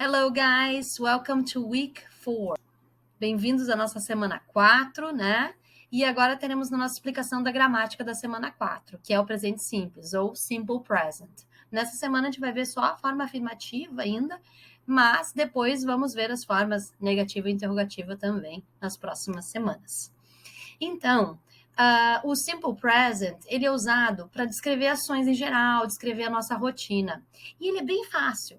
Hello, guys! Welcome to week 4. Bem-vindos à nossa semana 4, né? E agora teremos a nossa explicação da gramática da semana 4, que é o presente simples, ou simple present. Nessa semana a gente vai ver só a forma afirmativa ainda, mas depois vamos ver as formas negativa e interrogativa também nas próximas semanas. Então, o simple present, ele é usado para descrever ações em geral, descrever a nossa rotina. E ele é bem fácil.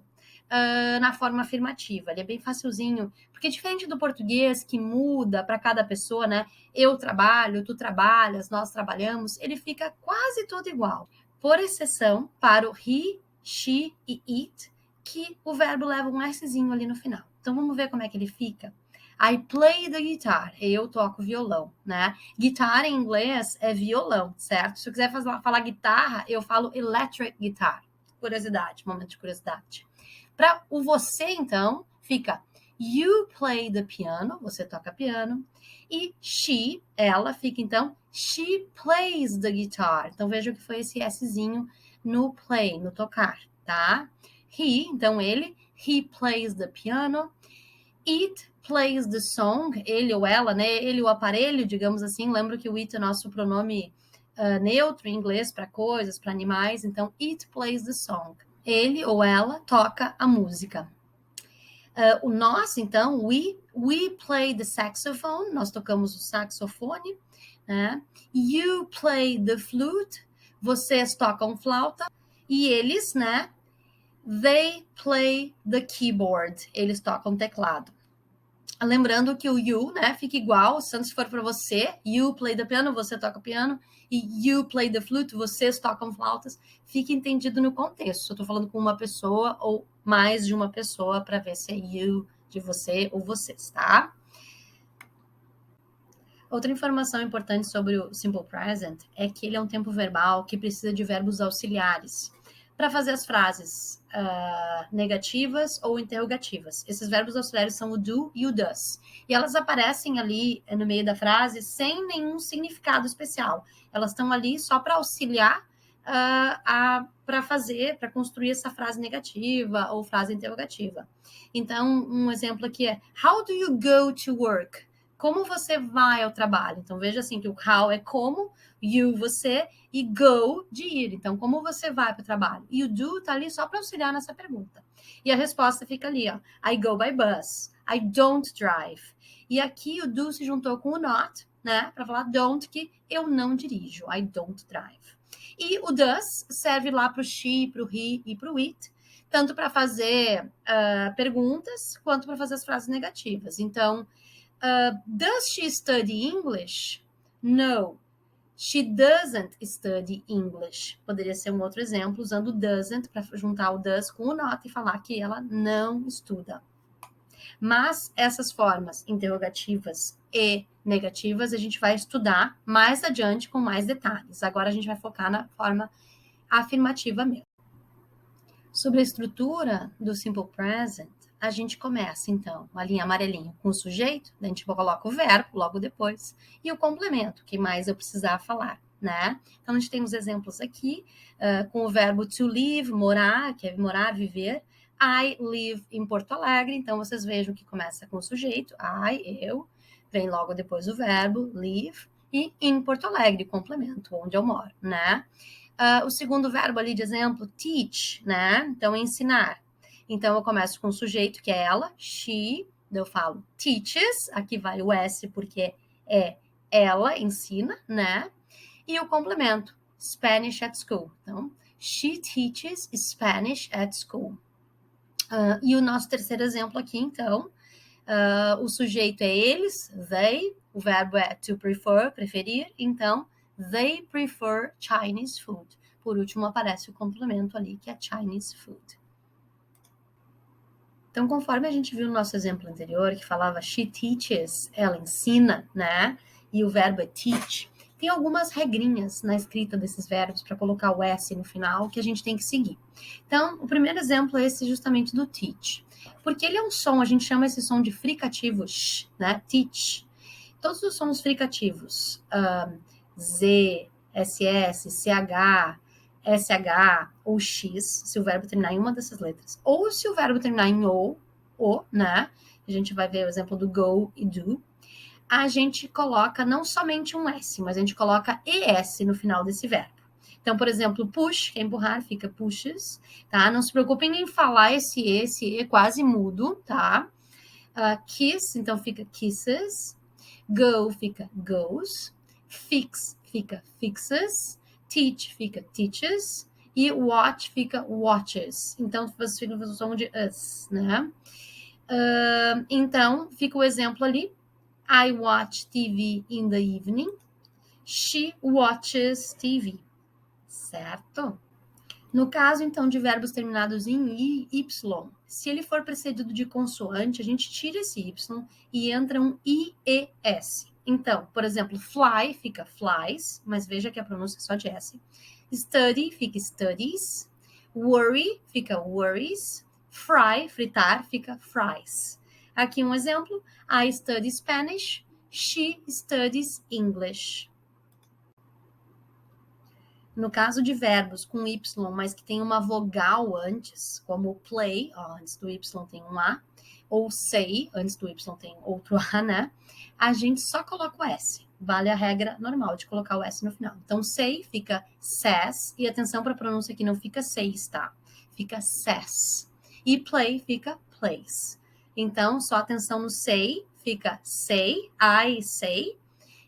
Na forma afirmativa, ele é bem facilzinho, porque diferente do português, que muda para cada pessoa, né? Eu trabalho, tu trabalhas, nós trabalhamos, ele fica quase todo igual. Por exceção para o he, she e it, que o verbo leva um Szinho ali no final. Então, vamos ver como é que ele fica. I play the guitar. Eu toco violão, né? Guitar em inglês é violão, certo? Se eu quiser falar guitarra, eu falo electric guitar. Curiosidade, momento de curiosidade. Para o você, então, fica you play the piano, você toca piano. E she, ela, fica então she plays the guitar. Então, veja que foi esse Szinho no play, no tocar, tá? He, então ele, he plays the piano. It plays the song, ele ou ela, né? Ele o aparelho, digamos assim. Lembra que o it é nosso pronome neutro em inglês para coisas, para animais. Então, it plays the song. Ele ou ela toca a música. O nós, então, we play the saxophone, nós tocamos o saxofone, né? You play the flute, vocês tocam flauta. E eles, né? They play the keyboard, eles tocam teclado. Lembrando que o you, né, fica igual, se for para você, you play the piano, você toca piano, e you play the flute, vocês tocam flautas, fica entendido no contexto. Eu tô falando com uma pessoa ou mais de uma pessoa para ver se é you de você ou vocês, tá? Outra informação importante sobre o simple present é que ele é um tempo verbal que precisa de verbos auxiliares para fazer as frases negativas ou interrogativas. Esses verbos auxiliares são o do e o does. E elas aparecem ali no meio da frase sem nenhum significado especial. Elas estão ali só para auxiliar para construir essa frase negativa ou frase interrogativa. Então, um exemplo aqui é How do you go to work? Como você vai ao trabalho? Então, veja assim que o how é como, you, você, e go, de ir. Então, como você vai para o trabalho? E o do está ali só para auxiliar nessa pergunta. E a resposta fica ali, ó. I go by bus. I don't drive. E aqui o do se juntou com o not, né? Para falar don't, que eu não dirijo. I don't drive. E o does serve lá para o she, para o he e para o it, tanto para fazer perguntas, quanto para fazer as frases negativas. Então, does she study English? No, she doesn't study English. Poderia ser um outro exemplo, usando doesn't para juntar o does com o not e falar que ela não estuda. Mas essas formas interrogativas e negativas a gente vai estudar mais adiante com mais detalhes. Agora a gente vai focar na forma afirmativa mesmo. Sobre a estrutura do simple present, a gente começa, então, uma linha amarelinha com o sujeito, daí a gente coloca o verbo logo depois, e o complemento, que mais eu precisar falar, né? Então, a gente tem os exemplos aqui, com o verbo to live, morar, que é morar, viver. I live em Porto Alegre, então vocês vejam que começa com o sujeito, I, eu, vem logo depois o verbo, live, e em Porto Alegre, complemento, onde eu moro, né? O segundo verbo ali de exemplo, teach, né? Então, ensinar. Então, eu começo com o sujeito, que é ela, she, eu falo teaches, aqui vai o S porque é ela, ensina, né? E o complemento, Spanish at school. Então, she teaches Spanish at school. E o nosso terceiro exemplo aqui, então, o sujeito é eles, they, o verbo é to prefer, preferir, então, they prefer Chinese food. Por último, aparece o complemento ali, que é Chinese food. Então, conforme a gente viu no nosso exemplo anterior, que falava she teaches, ela ensina, né? E o verbo é teach. Tem algumas regrinhas na escrita desses verbos para colocar o S no final que a gente tem que seguir. Então, o primeiro exemplo é esse justamente do teach. Porque ele é um som, a gente chama esse som de fricativo, sh, né? Teach. Todos os sons fricativos, Z, SS, CH, SH ou X, se o verbo terminar em uma dessas letras, ou se o verbo terminar em ou, o, né? A gente vai ver o exemplo do go e do. A gente coloca não somente um S, mas a gente coloca ES no final desse verbo. Então, por exemplo, push, que é empurrar, fica pushes, tá? Não se preocupem em falar esse E quase mudo, tá? Kiss, então fica kisses. Go fica goes. Fix fica fixes. Teach fica teaches. E watch fica watches. Então, vocês ficam fazendo o som de us, né? Então, fica o exemplo ali. I watch TV in the evening. She watches TV. Certo? No caso, então, de verbos terminados em Y, se ele for precedido de consoante, a gente tira esse Y e entra um IES. Então, por exemplo, fly fica flies, mas veja que a pronúncia é só de S. Study fica studies. Worry fica worries. Fry, fritar, fica fries. Aqui um exemplo. I study Spanish. She studies English. No caso de verbos com Y, mas que tem uma vogal antes, como play, ó, antes do Y tem um A, ou say, antes do Y tem outro A, né? A gente só coloca o S. Vale a regra normal de colocar o S no final. Então, say fica says, e atenção para a pronúncia que não fica says, tá? Fica says. E play fica plays. Então, só atenção no say, fica say, I say,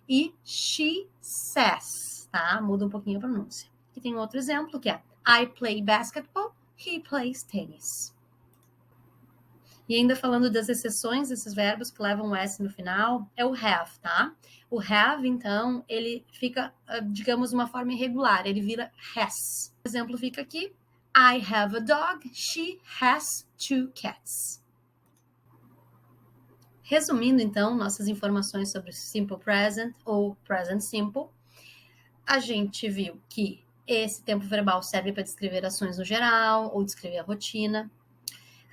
e she says, tá? Muda um pouquinho a pronúncia. Aqui tem outro exemplo que é I play basketball, he plays tennis. E ainda falando das exceções desses verbos que levam o S no final, é o have, tá? O have, então, ele fica, digamos, uma forma irregular, ele vira has. O exemplo fica aqui, I have a dog, she has 2 cats. Resumindo, então, nossas informações sobre Simple Present ou Present Simple, a gente viu que esse tempo verbal serve para descrever ações no geral ou descrever a rotina.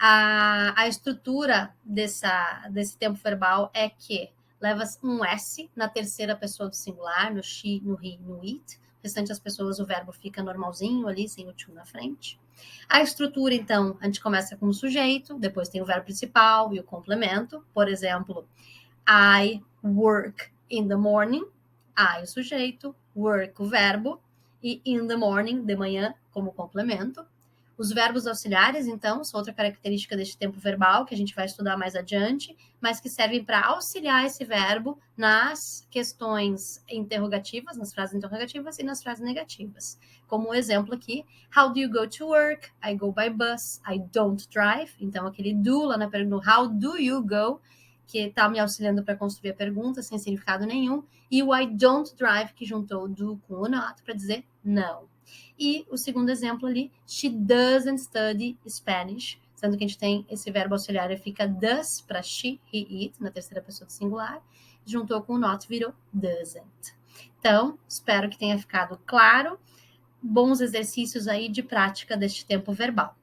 A estrutura desse tempo verbal é que leva um S na terceira pessoa do singular, no she, no he, no it. O restante das pessoas, o verbo fica normalzinho ali, sem o to na frente. A estrutura, então, a gente começa com o sujeito, depois tem o verbo principal e o complemento. Por exemplo, I work in the morning. I, o sujeito, work, o verbo, e in the morning, de manhã, como complemento. Os verbos auxiliares, então, são outra característica deste tempo verbal, que a gente vai estudar mais adiante, mas que servem para auxiliar esse verbo nas questões interrogativas, nas frases interrogativas e nas frases negativas. Como o exemplo aqui, how do you go to work? I go by bus. I don't drive. Então, aquele do lá na pergunta, how do you go? Que está me auxiliando para construir a pergunta, sem significado nenhum. E o I don't drive, que juntou o do com o not para dizer não. E o segundo exemplo ali, she doesn't study Spanish, sendo que a gente tem esse verbo auxiliar e fica does para she, he, it, na terceira pessoa do singular, juntou com o not, virou doesn't. Então, espero que tenha ficado claro. Bons exercícios aí de prática deste tempo verbal.